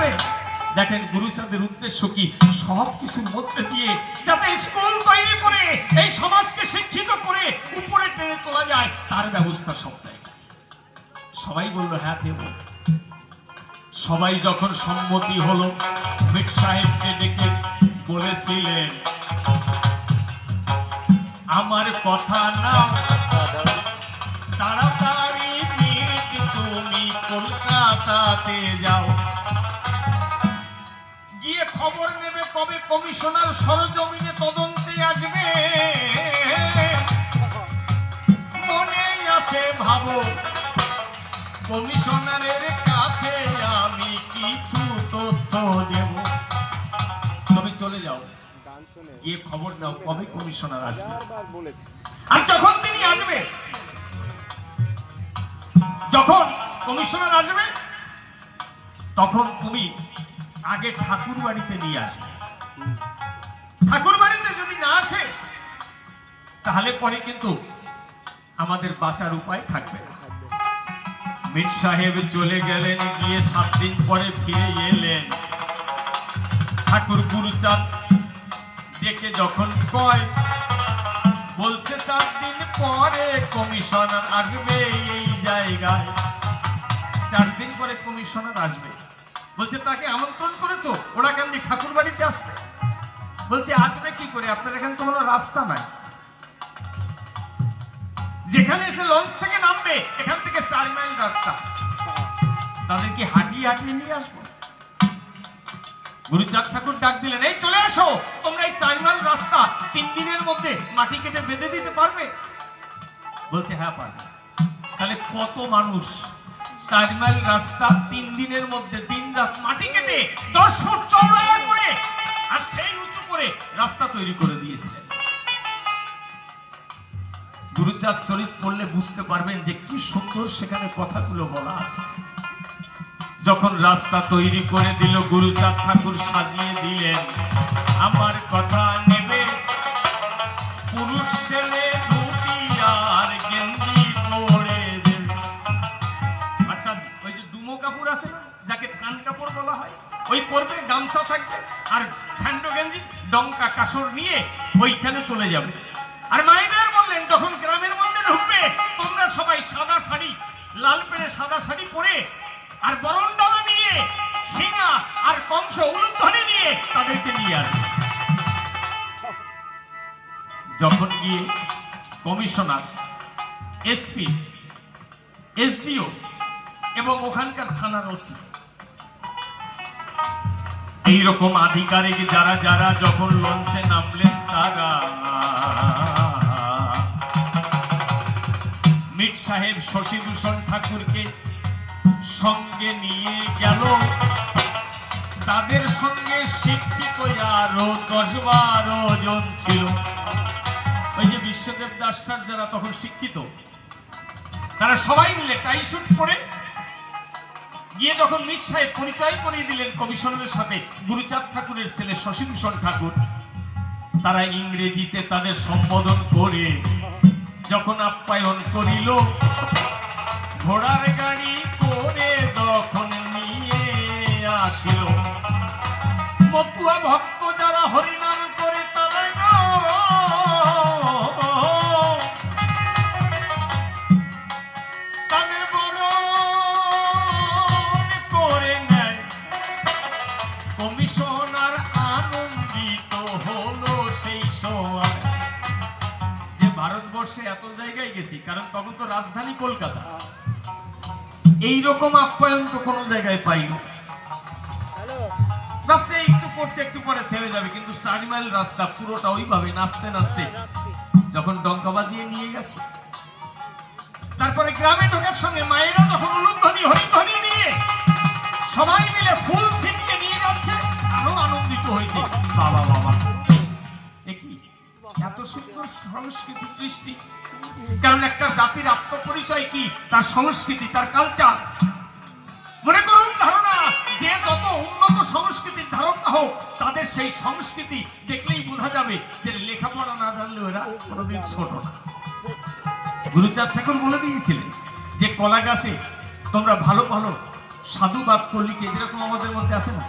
আসবে। দেখেন গুরুচাঁদের উদ্দেশ্য কি, সব কিছুর মধ্যে দিয়ে যাতে স্কুল তৈরি করে এই সমাজকে শিক্ষিত করে উপরে টেনে তোলা যায় তার ব্যবস্থা সব জায়গায়। সবাই বলল হ্যাঁ দেব। সবাই যখন সম্মতি হলো, মির সাহেবকে ডেকে বলেছিলেন আমার কথা নাও, তাড়াতাড়ি মিট তুমি কলকাতাতে যাও, গিয়ে খবর নেবে কবে কমিশনার সরজমিনে তদন্তে আসবে। মনে আছে ভাবো কমিশনারের কাছে আমি কিছু তথ্য দেব। তুমি চলে যাও, গিয়ে খবর নাও কবে কমিশনার আসবে। আর যখন তিনি আসবে, যখন কমিশনার আসবে তখন তুমি আগে ঠাকুর বাড়িতে নিয়ে আসবে। ঠাকুর বাড়িতে যদি না আসে তাহলে পরে কিন্তু আমাদের বাঁচার উপায় থাকবে না। মির সাহেব চলে গেলেন, গিয়ে 7 দিন পরে ফিরে এলেন। ঠাকুর গুরুচাঁদ ডেকে যখন কয়, বলছে 4 দিন পরে কমিশনার আসবে এই জায়গায়। 4 দিন পরে কমিশনার আসবে, বলছে তাকে আমন্ত্রণ করেছো? ওরা কেন ঠাকুর বাড়িতে আসতে? বলছে আসবে কি করে, আপনার এখানে তো কোনো রাস্তা নাই। যেখানে এসে লঞ্চ থেকে নামবে এখান থেকে 4 মাইল রাস্তা, তাদেরকে হাঁটিয়ে হাঁটিয়ে নিয়ে আসবো। গুরুচাঁদ ঠাকুর ডাক দিলেন, এই চলে আসো, তোমরা এই 4 মাইল রাস্তা 3 দিনের মধ্যে মাটি কেটে বেঁধে দিতে পারবে? বলছে হ্যাঁ পারবে। তাহলে কত মানুষ 4 মাইল রাস্তা 3 দিনের মধ্যে দিন রাত মাটি কেটে 10 ফুট চওড়া করে আর সেই উঁচু করে রাস্তা তৈরি করে দিয়েছিলেন। গুরুচাঁদ চরিত পড়লে বুঝতে পারবেন যে কি সুন্দর সেখানে কথাগুলো বলা আছে। যখন রাস্তা তৈরি করে দিল, গুরুচাঁদ ঠাকুর সাজিয়ে দিলেন, আমার কথা নেবে পুরুষ ছেলে দুটি আর গেঞ্জি পরে দেবে। অর্থাৎ ওই যে ডুমো কাপড় আছে না, যাকে থান কাপড় বলা হয়, ওই পরবে, গামছা থাকবে আর স্যান্ডো গেঞ্জি ডঙ্কা কাসর নিয়ে ওইখানে চলে যাবে। আর মায়েদের বললেন যখন গ্রামের মধ্যে ঢুকবে তোমরা সবাই সাদা শাড়ি, লাল পেড়ে সাদা শাড়ি পরে আর বরণডালা নিয়ে সিঙা আর কংস উলুধ্বনি দিয়ে তাদেরকে নিয়ে আসবে। যখন গিয়ে কমিশনার, এসপি, এসডিও এবং ওখানকার থানার ওসি, এইরকম আধিকারিক যারা যারা যখন লঞ্চে নামলেন, তারা মির সাহেব শশীভূষণ ঠাকুরকে সঙ্গে নিয়ে গেল। তাদের সঙ্গে শিক্ষিত আরো 10-12 জন ছিল। ওই যে বিশ্বদেব দাসটার যারা তখন শিক্ষিত, তারা সবাই মিলে টাই স্যুট পরে গিয়ে যখন মির সাহেব পরিচয় করিয়ে দিলেন কমিশনারের সাথে, গুরুচাঁদ ঠাকুরের ছেলে শশীভূষণ ঠাকুর, তারা ইংরেজিতে তাদের সম্বোধন করে যখন আপ্যায়ন করিল, ঘোড়ার গাড়ি করে যখন নিয়ে আসিল, মতুয়া ভক্ত যারা হরিনাম করে তারা তাদের বরণ করে নেয়। কমিশনার আনন্দিত হলো সেই সময় যে ভারতবর্ষে এত জায়গায় গেছি, কারণ তখন তো রাজধানী কলকাতা, এইরকম আপ্যায়ন তো কোনো জায়গায় পাইনি। ভাবছে একটু করছে, একটু পরে থেমে যাবে, কিন্তু 4 মাইল রাস্তা পুরোটা ওইভাবে নাচতে নাচতে যখন ডঙ্কা বাজিয়ে নিয়ে গেছে, তারপরে গ্রামে ঢোকার সঙ্গে মায়েরা যখন উলুধ্বনি হরিধ্বনি দিয়ে সবাই মিলে ফুল ছিটিয়ে নিয়ে যাচ্ছে, আরো আনন্দিত হয়েছে। বাবা বাবা, একই এত সুন্দর সংস্কৃতি দৃষ্টি। কারণ একটা জাতির আত্মপরিচয় কি, তার সংস্কৃতি, তার কালচার। মনে করুন ধারণা যে যত উন্নত সংস্কৃতির ধারক হোক, তাদের সেই সংস্কৃতি দেখলেই বোঝা যাবে যে লেখাপড়া না জানলেও এরা কোনোদিন ছোট না। গুরুচাঁদ ঠাকুর বলে দিয়েছিলেন যে কলা গাছে তোমরা ভালো ভালো সাধুবাদ লিখে, যেরকম আমাদের মধ্যে আছে না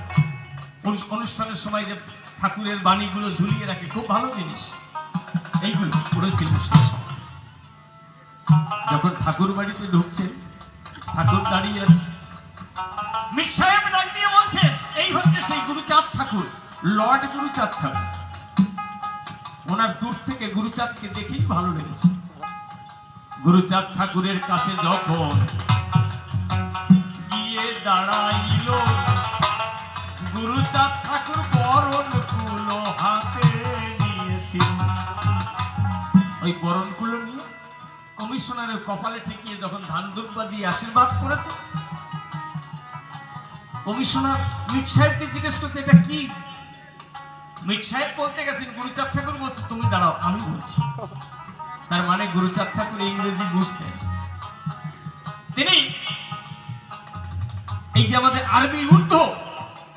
অনুষ্ঠানের সময় যে ঠাকুরের বাণীগুলো ঝুলিয়ে রাখে, খুব ভালো জিনিস। এইগুলো করেছিল সেই সময়। যখন ঠাকুর বাড়িতে ঢুকছেন, ঠাকুর দাঁড়িয়ে আছে, মির সাহেব ডাক দিয়ে বলছেন, এই হচ্ছে সেই গুরুচাঁদ ঠাকুর, লর্ড গুরুচাঁদ ঠাকুর। ওনার দূর থেকে গুরুচাঁদকে দেখেই ভালো লেগেছে। গুরুচাঁদ ঠাকুরের কাছে যখন গিয়ে দাঁড়াইল, গুরুচাঁদ ঠাকুর বরণ কুলো হাতে নিয়েছিল। ওই বরণ কুলো নিয়ে কমিশনারের কপালে ঠেকিয়ে যখন ধান দুব্বা দিয়ে আশীর্বাদ করেছে, কমিশনার মির সাহেবকে জিজ্ঞেস করছে এটা কি। মির সাহেব বলতে গেছেন, গুরুচাঁদ ঠাকুর বলছে তুমি দাঁড়াও আমি বলছি। তার মানে গুরুচাঁদ ঠাকুর ইংরেজি বুঝতেন। তিনি এই যে আমাদের আরবি, উর্দু,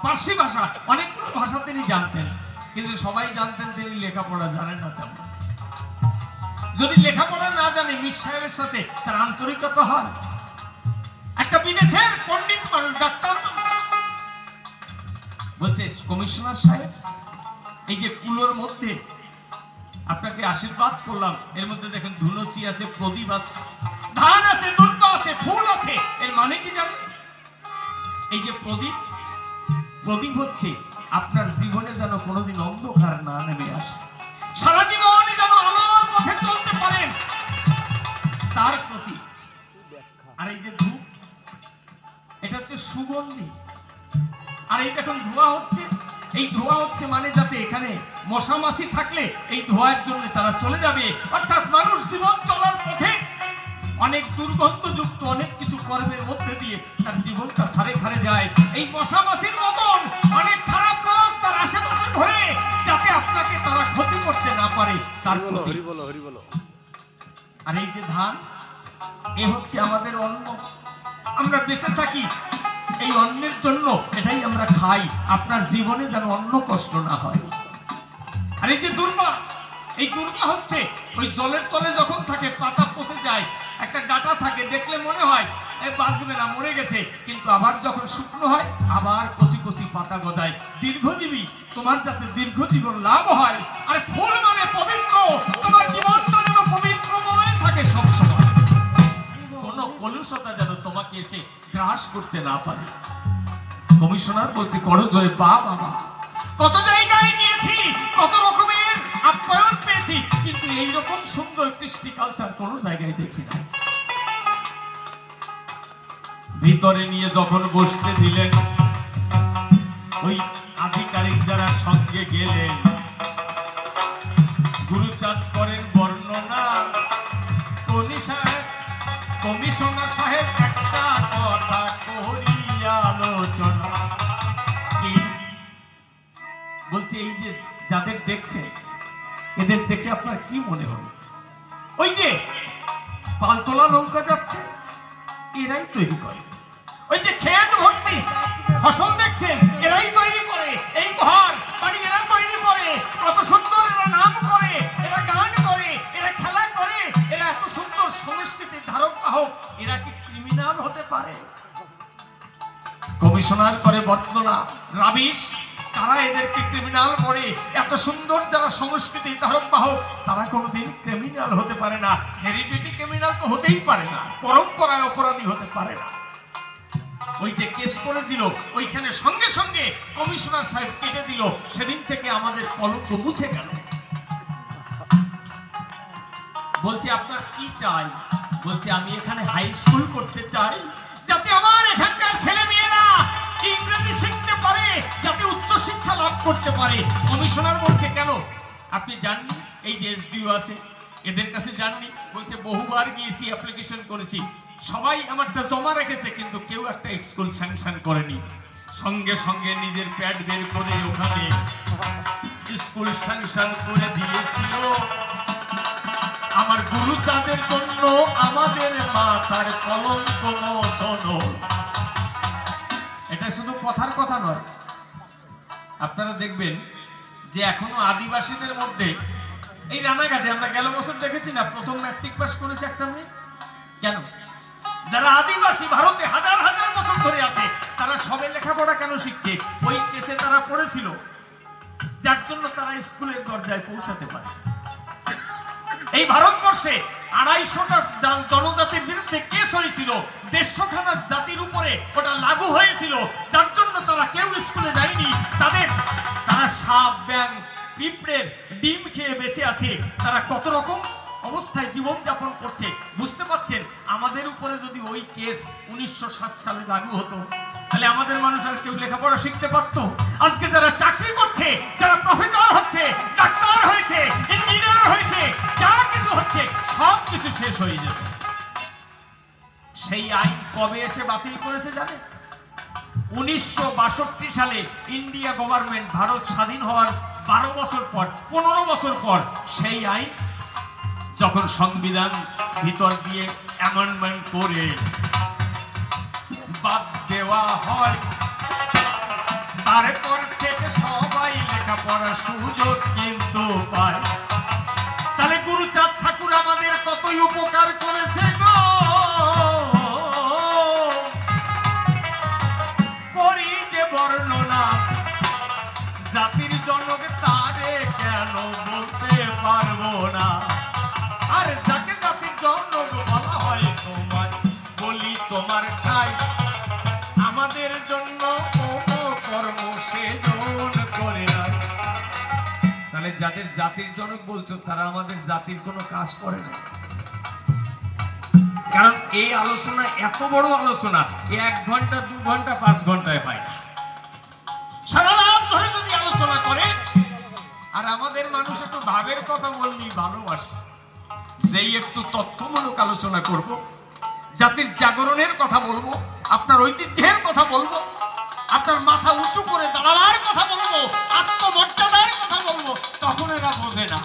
পার্সি ভাষা, অনেকগুলো ভাষা তিনি জানতেন, কিন্তু সবাই জানতেন তিনি লেখাপড়া জানেন না তেমন। যদি লেখাপড়া না জানে মির সাহেবের সাথে তার আন্তরিকতা হয়। একটা বিদেশের পণ্ডিত মানুষ, ডাক্তার বলছে, কমিশনার সাহেব এই যে কুলোর মধ্যে আপনাকে আশীর্বাদ করলাম, এর মধ্যে দেখেন ধুনুচি আছে, প্রদীপ আছে, ধান আছে, দুর্বা আছে, ফুল আছে, এর মানে কি জানেন? এই যে প্রদীপ, প্রদীপ হচ্ছে আপনার জীবনে যেন কোনোদিন অন্ধকার না নেমে আসে, সারা জীবনে যেন আলোর পথে চলতে পারেন, তার প্রতীক। আর এই যে ধূপ, এটা হচ্ছে সুগন্ধি। আর এই দেখুন ধোঁয়া হচ্ছে, এই ধোঁয়া হচ্ছে মানে যাতে এখানে মশা মাছি থাকলে এই ধোঁয়ার জন্য তারা চলে যাবে। অর্থাৎ মানুষ জীবন চলার পথে অনেক দুর্গন্ধযুক্ত অনেক কিছু কর্মের মধ্যে দিয়ে তার জীবনটা সারে খারে যায়। এই মশা মাছির মতন অনেক খারাপ রোগ তার আশেপাশে ঘোরে, যাতে আপনাকে তারা ক্ষতি করতে না পারে, তার প্রতি। আর এই যে ধান, এ হচ্ছে আমাদের অন্ন। আমরা বেঁচে থাকি এই অন্নের জন্য, এটাই আমরা খাই, আপনার জীবনে যেন অন্ন কষ্ট না হয়। আর এই যে দুর্বা, এই দুর্বা হচ্ছে ওই জলের তলে যখন থাকে, পাতা পচে যায়, একটা ডাটা থাকে, দেখলে মনে হয় এ বাঁচবে না, মরে গেছে, কিন্তু আবার যখন শুকনো হয় আবার কচি কচি পাতা গজায়। দীর্ঘজীবী, তোমার যাতে দীর্ঘ জীবন লাভ হয়। আর ফুল মানে পবিত্র, তোমার জীবনটা যেন পবিত্রময় থাকে সবসময়, কোন কলুষতা যেন তোমাকে এসে গ্রাস করতে না পারে। কমিশনার বলছে, করো জোরে বা বাবা, কত জায়গায় গিয়েছি, কত রকমের আপ্যায়ন পেয়েছি, কিন্তু এইরকম সুন্দর কৃষ্টি কালচার কোন জায়গায় দেখি না। ভিতরে নিয়ে যখন বসতে দিলেন, ওই আধিকারিক যারা সঙ্গে গেলেন, গুরুচাঁদ করেন বর্ণনা, কমিশনার সাহেব একটা কথা করি আলোচনা। কি বলছে, এই যে যাদের দেখছে, এদের দেখে আপনার কি মনে হবে? ওই যে পালতোলা নৌকা যাচ্ছে, এরাই তৈরি করে। ওই যে ক্ষেত ভর্তি ফসল দেখছেন, এরাই তৈরি করে। এই ঘর বাড়ি এরা তৈরি করে। কত সুন্দর এরা নাম করে, এরা গান করে, এরা খেলা করে, এরা এত সুন্দর সংস্কৃতির ধারক বাহক। এরা কি ক্রিমিনাল হতে পারে? কমিশনার করে বর্ণনা, রাবিশ, তারা এদেরকে ক্রিমিনাল করে। এত সুন্দর যারা সংস্কৃতির ধারক বাহক, তারা কোনোদিন ক্রিমিনাল হতে পারে না। হেরিডিটি ক্রিমিনাল তো হতেই পারে না, পরম্পরায় অপরাধী হতে পারে না। ওই যে কেস করেছিল, ওইখানে সঙ্গে সঙ্গে কমিশনার সাহেব কেটে দিল। সেদিন থেকে আমাদের কলঙ্ক মুছে গেল। বলছে, আপনার কি চাই? বলছে, আমি এখানে হাই স্কুল করতে চাই, যাতে আমার এখানকার ছেলে মেয়েরা ইংরেজি শিখতে পারে, যাতে উচ্চ শিক্ষা লাভ করতে পারে। কমিশনার বলছে, কেন আপনি জাননি এই যে এসডিও আছে, এদের কাছে জাননি? বলছে, বহুবার গিয়েছি, অ্যাপ্লিকেশন করেছি, সবাই আমারটা জমা রেখেছে, কিন্তু কেউ একটা স্কুল স্যাংশন করেনি। সঙ্গে সঙ্গে নিজের প্যাড বের করে ওখানে স্কুল স্যাংশন করে দিয়েছিল। আমার গুরুচাঁদের জন্য আমাদের মাথার কলঙ্ক মোচন। এটা শুধু কথার কথা নয়, আপনারা দেখবেন যে এখনো আদিবাসীদের মধ্যে এই রানাঘাটে আমরা গেল বছর দেখেছি না, প্রথম ম্যাট্রিক পাস করেছে একটা মেয়ে। কেন? যারা আদিবাসী ভারতে হাজার হাজার বছর ধরে আছে, তারা সবে লেখাপড়া কেন শিখছে? ওই কেসে তারা পড়েছিল, যার জন্য তারা স্কুলের দরজায় পৌঁছাতে পারে। এই ভারতবর্ষে 250টা জনজাতির বিরুদ্ধে কেস হয়েছিল, 150খানা জাতির উপরে ওটা লাগু হয়েছিল, যার জন্য তারা কেউ স্কুলে যায়নি। তারা সাপ, ব্যাঙ, পিঁপড়ের ডিম খেয়ে বেঁচে আছে। তারা কত রকম অবস্থায় জীবন যাপন করছে, বুঝতে পারছেন? আমাদের উপরে যদি ওই কেস 1907 সালে লাগু হতো, তাহলে আমাদের মানুষ আর কেউ লেখাপড়া শিখতে পারতো? আজকে যারা চাকরি করছে, যারা প্রফেসর হচ্ছে, ডাক্তার হয়েছে, ইঞ্জিনিয়ার হয়েছে, যা কিছু হচ্ছে সব কিছু শেষ হয়ে যেত। সেই আইন কবে এসে বাতিল করেছে জানেন? 1962 সালে ইন্ডিয়া গভর্নমেন্ট ভারত স্বাধীন হওয়ার 12 বছর পর, 15 বছর পর সেই আইন যখন সংবিধান ভিতর দিয়ে অ্যামেন্ডমেন্ট করে বাদ দেওয়া হয়, তারপর থেকে সবাই লেখাপড়ার সুযোগ কিন্তু পায়। তাহলে গুরুচাঁদ ঠাকুর আমাদের কতই উপকার করেছে গো, করি যে বর্ণনা, জাতির জনক তারে কেন বলতে পারবো না? আর যাকে জাতির জনক বলা হয় তোমার, বলি তোমার ঠাই, আমাদের জন্য কোনো কর্ম সেজন করে না। তাহলে যাদের জাতির জনক বলছো, তারা আমাদের জাতির কোনো কাজ করে না। কারণ এই আলোচনা এত বড় আলোচনা 1 ঘন্টা 2 ঘন্টা 5 ঘন্টায় হয় না, সারা রাত ধরে যদি আলোচনা করে। আর আমাদের মানুষ একটু ভাবের কথা বললেই ভালোবাসে, যেই একটু তথ্যমূলক আলোচনা করব, জাতির জাগরণের কথা বলবো, আপনার ঐতিহ্যের কথা বলবো, আপনার মাথা উঁচু করে দাঁড়াবার কথা বলবো, আত্মমর্যাদার কথা বলবো, তখন এরা বোঝে না।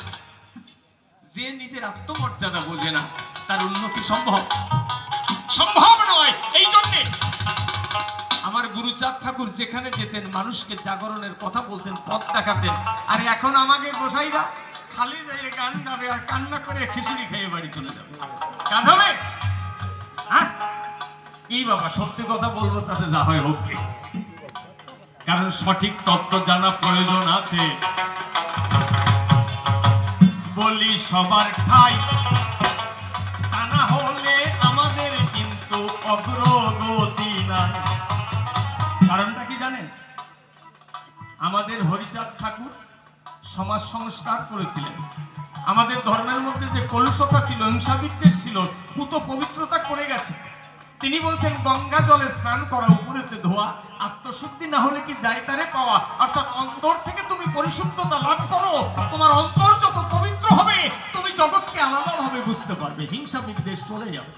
যে নিজের আত্মমর্যাদা বোঝে না, তার উন্নতি সম্ভব নয়। এই জন্যে আমার গুরুচাঁদ ঠাকুর যেখানে যেতেন, মানুষকে জাগরণের কথা বলতেন, পথ দেখাতেন। আর এখন আমাকে গোসাইরা খালি যাইয়ে গান গাবে আর কান্না করে খিচুড়ি খেয়ে বাড়ি চলে যাবে, কাজ হবে? হ্যাঁ, এই বাবা সত্যি কথা বলবো, তাতে যা হয় হোক, কারণ সঠিক তত্ত্ব জানা প্রয়োজন আছে। বলি সবার ঠাই, তা না হলে আমাদের কিন্তু অগ্রগতি নাই। কারণটা কি জানেন? আমাদের হরিচাঁদ ঠাকুর সমাজ সংস্কার করেছিলেন। আমাদের ধর্মের মধ্যে যে কলুষতা ছিল, হিংসা বিদ্বেষ ছিল, কুত পবিত্রতা করে গেছে। তিনি বলছেন গঙ্গা জলে স্নান করা, উপরেতে ধোয়া, আত্মশুদ্ধি না হলে কি যায় তারে পাওয়া। অর্থাৎ অন্তর থেকে তুমি পরিশুদ্ধতা লাভ করো, তোমার অন্তর যত পবিত্র হবে, তুমি জগৎকে আলাদাভাবে বুঝতে পারবে, হিংসা বিদ্বেষ চলে যাবে।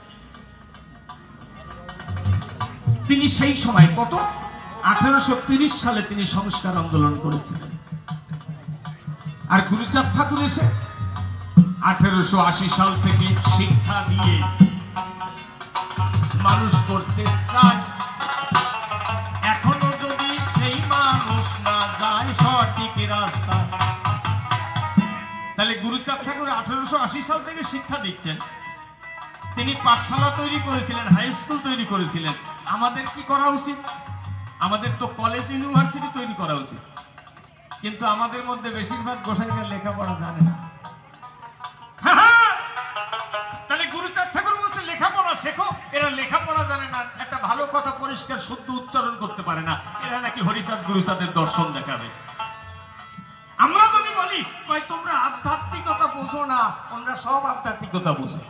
তিনি সেই সময় কত 1830 সালে তিনি সংস্কার আন্দোলন করেছিলেন। আর গুরুচাঁদ ঠাকুর এসে 1880 সাল থেকে শিক্ষা দিয়ে মানুষ করতে চায়। এখনো যদি সেই মানুষ না যায় সঠিক রাস্তা, তাহলে গুরুচাঁদ ঠাকুর 1880 সাল থেকে শিক্ষা দিচ্ছেন। তিনি পাঠশালা তৈরি করেছিলেন, হাই স্কুল তৈরি করেছিলেন। আমাদের কি করা উচিত? আমাদের তো কলেজ ইউনিভার্সিটি তৈরি করা উচিত। কিন্তু আমাদের মধ্যে বেশিরভাগ গোসাইরা লেখাপড়া জানে না। তাহলে গুরুচাঁদ ঠাকুর বলছে লেখাপড়া শেখো, এরা লেখাপড়া জানে না, একটা ভালো কথা পরিষ্কার শুদ্ধ উচ্চারণ করতে পারে না, এরা নাকি হরিচাঁদ গুরুচাঁদের দর্শন দেখাবে। আমরা যদি বলি ভাই তোমরা আধ্যাত্মিকতা বোঝো না, ওনারা সব আধ্যাত্মিকতা বোঝে।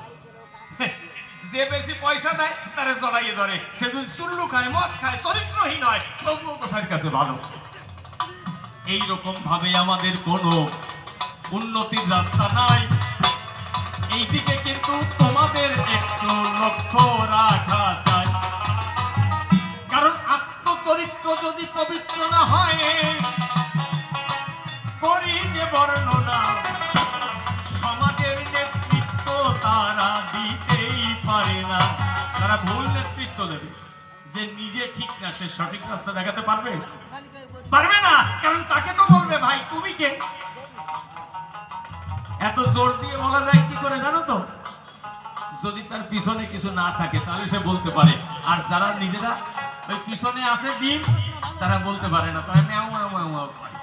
যে বেশি পয়সা দেয় তারা জড়াইয়ে ধরে, সে যদি চুল্লু খায়, মদ খায়, চরিত্রহীন হয়, তবুও গোসাইয়ের কাছে ভালো। এইরকম ভাবে আমাদের কোনো উন্নতির রাস্তা নাই। এই দিকে কিন্তু তোমাদের একটু লক্ষ্য রাখা চাই, কারণ আত্মচরিত্র যদি পবিত্র না হয়, করি যে বর্ণনা, সমাজের নেতৃত্ব তারা দিতেই পারে না। তারা ভুল নেতৃত্ব দেবে, যে নিজে ঠিক না সে সঠিক রাস্তা দেখাতে পারবে না। কারণ তাকে তো বলবে ভাই তুমি কে। এত জোর দিয়ে বলা যায় কি করে জানো তো? যদি তার পিছনে কিছু না থাকে তাহলে সে বলতে পারে, আর যারা নিজেরা ওই পিছনে আছে ডিম তারা বলতে পারে না, তারা ম্যাও ম্যাও ম্যাও ম্যাও করে।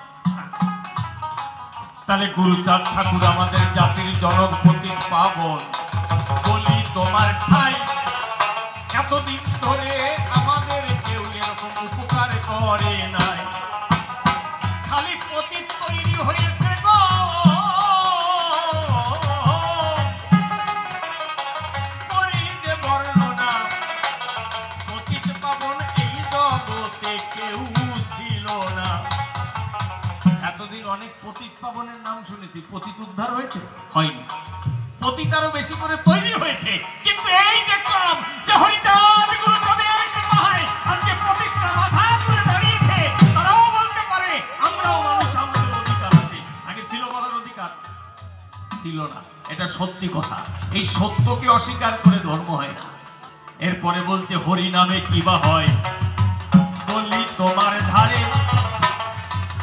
তাহলে গুরুচাঁদ ঠাকুর আমাদের জাতির জনক পতিত পাবন, বলি তোমার ঠাই এতদিন ধরে আমাদের কেউ এরকম উপকার করে নাই, খালি পতিত তৈরি হয়েছে গো, করি যে বর্ণনা পতিত পাবন এই জগতে কেউ ছিল না। এতদিন অনেক পতিত পাবনের নাম শুনেছি, পতিত উদ্ধার হয়েছে? হয়নি। পতিত আরো বেশি করে তৈরি হয়েছে, কিন্তু এই দেখলাম যে হরিচাঁদ গুরুচাঁদের কৃপায় আজকে পতিতরা মাথা তুলে দাঁড়িয়েছে, তারাও বলতে পারে আমরাও মানুষ, আমাদের অধিকার আছে। আগে ছিল বলার অধিকার ছিল না, এটা সত্যি কথা। এই সত্যকে অস্বীকার করে ধর্ম হয় না। এরপরে বলছে হরি নামে কি বা হয়, বলি তোমার ধারে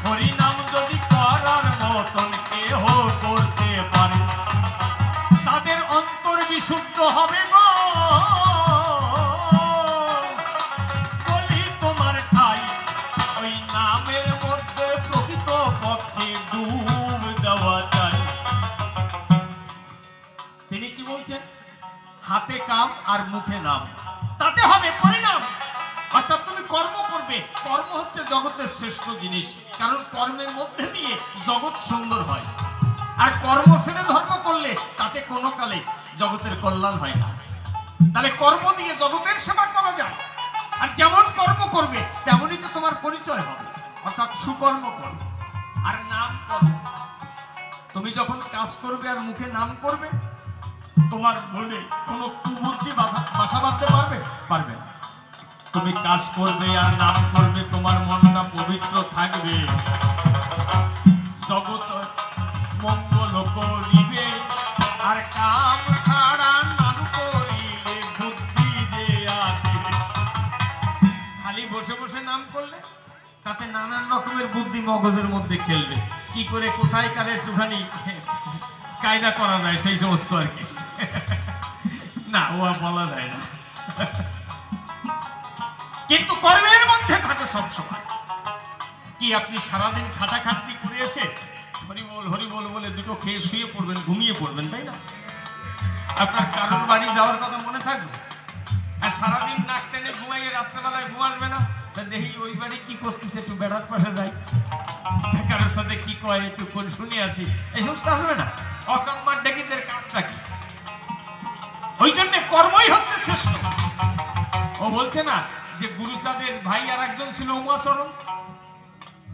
হরি নাম যদি করার মতন কেহ করতে পারে, তাদের অন্তর বিশুদ্ধ হবে গো, বলি তোমার ঠাই ওই নামের মধ্যে প্রকৃত পক্ষে ডুব দেওয়া যায়। তিনি কি বলছেন? হাতে কাম আর মুখে নাম, তাতে হবে পরিণাম। অর্থাৎ তুমি কর্ম করবে, কর্ম হচ্ছে জগতের শ্রেষ্ঠ জিনিস, কারণ কর্মের মধ্যে দিয়ে জগৎ সুন্দর হয়। আর কর্ম ছেড়ে ধর্ম করলে তাতে কোনো কালে জগতের কল্যাণ হয় না। তাহলে কর্ম দিয়ে জগতের সেবা করা যায়, আর যেমন কর্ম করবে তেমনই তো তোমার পরিচয় হবে, অর্থাৎ সুকর্ম করবে আর নাম করবে। তুমি যখন কাজ করবে আর মুখে নাম করবে, তোমার মনে কোনো কুবুদ্ধি বাসা বাঁধতে পারবে না। তুমি কাজ করবে আর নাম করবে, তোমার মনটা পবিত্র থাকবে, জগৎ মঙ্গল করিবে, আর কাম ছাড়া নাম করিলে বুদ্ধি যে আসে। খালি বসে বসে নাম করলে তাতে নানান রকমের বুদ্ধি মগজের মধ্যে খেলবে, কি করে কোথায় কার একটুখানি কায়দা করা যায় সেই সমস্ত আর কি, না ও বলা যায় না। কিন্তু কর্মের মধ্যে থাকো সবসময়। কি আপনি সারাদিন খাটাখাটনি করে এসে হরিবল হরিবল বলে দুটো খেয়ে শুয়ে পড়বেন, ঘুমিয়ে পড়বেন, তাই না? আপনার কারোর বাড়ি যাওয়ার কথা মনে থাকবে, আর সারাদিন নাক টেনে ঘুমাইয়ে রাত্রেবেলায় ঘুম আসবে না, দেখি ওই বাড়ি কি করতেছে, একটু বেড়ার পাশে যাই, কারোর সাথে কি কয় একটু শুনে আসি, এই সমস্ত আসবে না। অকাম্মার ডেকিদের কাজটা কি? ওই জন্য কর্মই হচ্ছে শ্রেষ্ঠ। ও বলছে না যে গুরুচাঁদের ভাই আর একজন ছিল উমাচরণ,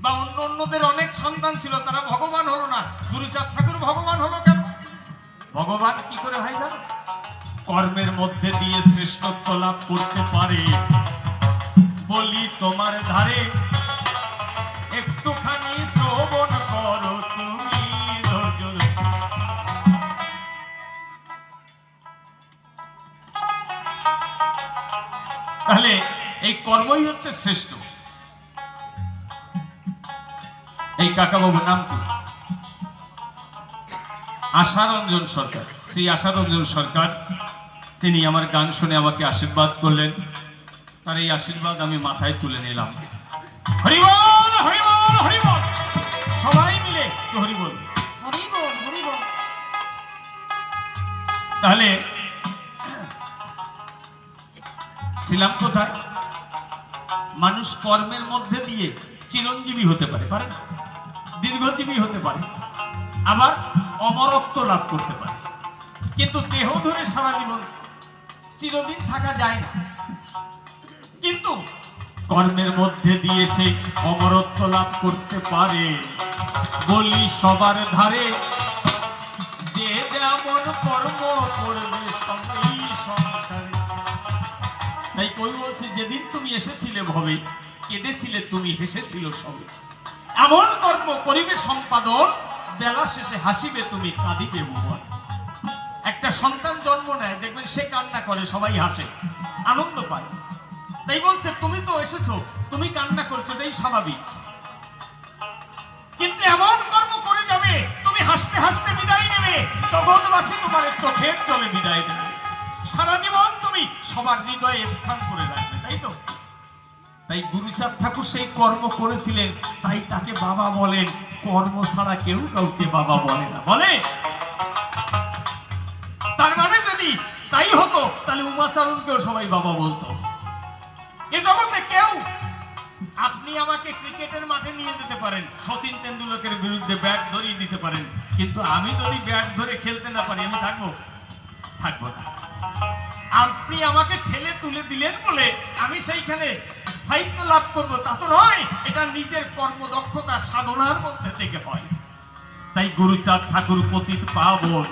বা অন্যদের অনেক সন্তান ছিল, তারা ভগবান হলো না। গুরুচাঁদ ঠাকুর ভগবান হলো কেন? ভগবান কি করে হয় জানো? কর্মের মধ্যে দিয়ে শ্রেষ্ঠত্ব লাভ করতে পারে। বলি তোমার ধারে একটুখানি শ্রবণ করো তুমি ধৈর্য। তাহলে এই কর্মই হচ্ছে শ্রেষ্ঠ। এই কাকাবাবুর নাম কি? আশারঞ্জন সরকার, শ্রী আশারঞ্জন সরকার। তিনি আমার গান শুনে আমাকে আশীর্বাদ করলেন, তার এই আশীর্বাদ আমি মাথায় তুলে নিলাম। হরিবল হরিবল হরিবল, সবাই মিলে তো হরিবল হরিবল হরিবল। তাহলে ছিলাম কোথায়? মানুষ কর্মের মধ্যে দিয়ে চিরঞ্জীবী হতে পারে, পারে না? দীর্ঘজীবী হতে পারে, আবার অমরত্ব লাভ করতে পারে, কিন্তু দেহ ধরে সারা জীবন চিরদিন থাকা যায় না। কিন্তু কর্মের মধ্যে দিয়ে সেই অমরত্ব লাভ করতে পারে। বলি সবার ধারে যে যেমন কর্ম করবে সবই সংসারে। তাই কই বলছে, যেদিন তুমি এসেছিলে ভবে, কেঁদেছিলে তুমি, হেসেছিল সবে। এমন কর্ম করিবে সম্পাদন, বেলা শেষে হাসিবে তুমি, কাঁদিবে ভুবন। একটা সন্তান জন্ম নেয়, দেখবেন সে কান্না করে, সবাই হাসে, আনন্দ পায়। তাই বলছে তুমি তো এসেছো, তুমি কান্না করছো, এটাই স্বাভাবিক। কিন্তু এমন কর্ম করে যাবে, তুমি হাসতে হাসতে বিদায় নেবে, জগৎবাসী তোমার চোখের জলে বিদায় দেবে। সারা জীবন তুমি সবার হৃদয়ে স্থান করে রাখবে, তাই তো? তাই গুরুচাঁদ ঠাকুর সেই কর্ম করেছিলেন, তাই তাকে বাবা বলেন। কর্ম ছাড়া কেউ কাউকে বাবা বলে না, বলে? তার মানে যদি তাই হতো তাহলে উমাচরণকেও সবাই বাবা বলতো। এ জগতে কেউ, আপনি আমাকে ক্রিকেটের মাঠে নিয়ে যেতে পারেন, সচিন তেন্ডুলকরের বিরুদ্ধে ব্যাট ধরিয়ে দিতে পারেন, কিন্তু আমি যদি ব্যাট ধরে খেলতে না পারি আমি থাকবো? থাকবো না। আপনি আমাকে ঠেলে তুলে দিলেন বলে আমি সেইখানে স্থায়িত্ব লাভ করবো তা তো নয়, এটা নিজের কর্মদক্ষতা সাধনার মধ্যে থেকে হয়। তাই গুরুচাঁদ ঠাকুর পতিত পাবন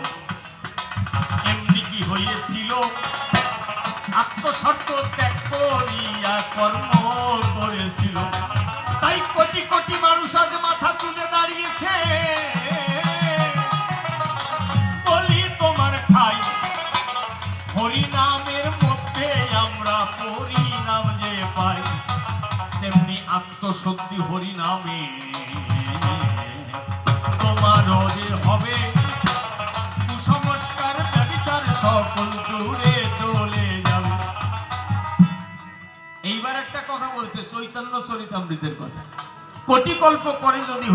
এমনি কি হয়েছিল, আত্মস্বার্থ ত্যাগ করিয়া কর্ম করেছিল। তাই কোটি কোটি মানুষ আজ মাথা তুলে দাঁড়িয়েছে, বলি তোমার ঠাই হরিনামের মধ্যে আমরা পরিণাম যে পাই, তেমনি আত্মশুদ্ধি হরিনামে তোমারও যে হবে। কুসংস্কার ব্যভিচার সকল দূরে চলে যাবে। এইবার একটা কথা বলছে চৈতন্য চরিতামৃতের কথা, কোটি কল্প করে যদি